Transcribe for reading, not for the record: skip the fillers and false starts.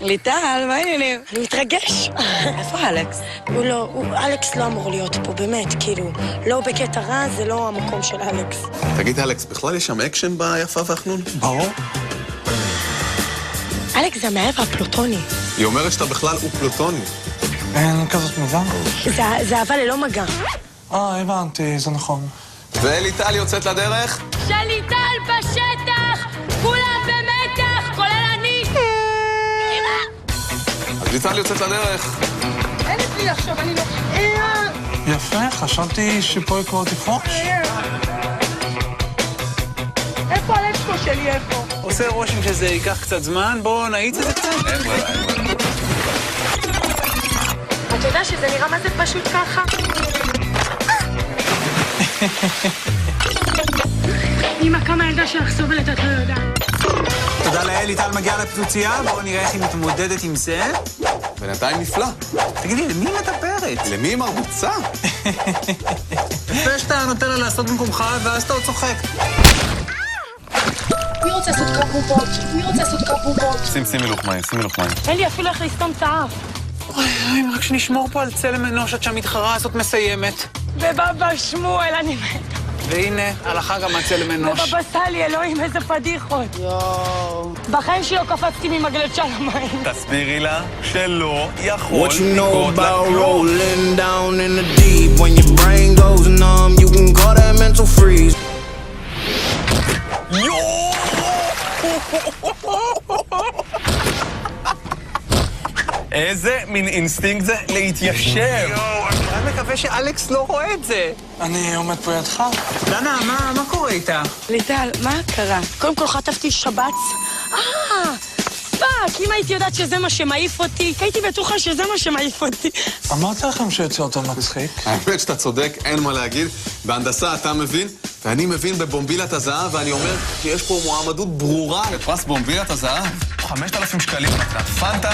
ליטל, מה העניינים? אני מתרגש. איפה אלכס? אלכס לא אמור להיות פה, באמת, כאילו, לא בקטע רע, זה לא המקום של אלכס. תגיד, אלכס, בכלל יש שם אקשן ביפה והחנון? ברור. אלכס זה המאהב הפלוטוני. היא אומרת שאתה בכלל הוא פלוטוני. אין כזאת מידה. זה אהבה ללא מגע. הבנתי, זה נכון. וליטל יוצאת לדרך? שליטל בשטח! כולם במתח! כולל אני! אז ליטל יוצאת לדרך. אין לי לחשוב, אני לא... יפה, חשבתי שפה יקבור תפרוש. איפה הלקסקו שלי, איפה? עושה רושם שזה ייקח קצת זמן, בואו נאיץ את זה קצת. אין ברירה, אין ברירה. אתה יודע שזה נראה מה זה פשוט ככה? אמא, כמה ילדה שלך סובלת, את לא יודעת. תודה לאל, ליטל מגיעה לפיצוצייה, בואו נראה איך היא מתמודדת עם זה. בינתיים נפלא. תגידי, למי היא מדברת? למי היא מרביצה? יפה שאתה נותן לה לעשות במקומך, ואז אתה עוד צוחק. מי רוצה לעשות קרבובות? מי רוצה לעשות קרבובות? שימי לוחמיים, שימי לוחמיים. אין לי אפילו איך לסתום את האף. אוי, רק שנשמור פה על צלם אנוש עד שהמתחרה הזאת מסיימת. ובבא שמואל, אני מתה. והנה, הלכה גם הצלם אנוש. ובבא סלי, אלוהים, איזה פדיחות. יואו. בחיים שלי לא קפצתי ממגלשה למים. תסבירי לה שלא יכול What you know about rolling down in the deep? When your brain goes numb, you can call that mental freeze. איזה מין אינסטינקט זה להתיישב. אני רק מקווה שאלכס לא רואה את זה. אני עומד פה לידך. דנה, מה קורה איתה? ליטל, מה קרה? קודם כל חטפתי שבץ. פאק, אם הייתי יודעת שזה מה שמעיף אותי, הייתי בטוחה שזה מה שמעיף אותי. אמרתי לכם שיוצא אותו מצחיק. האמת שאתה צודק, אין מה להגיד. בהנדסה אתה מבין, ואני מבין בבומבילת הזהב, ואני אומר שיש פה מועמדות ברורה לפרס בומבילת הזהב. 5,000 שקלים, פנטה.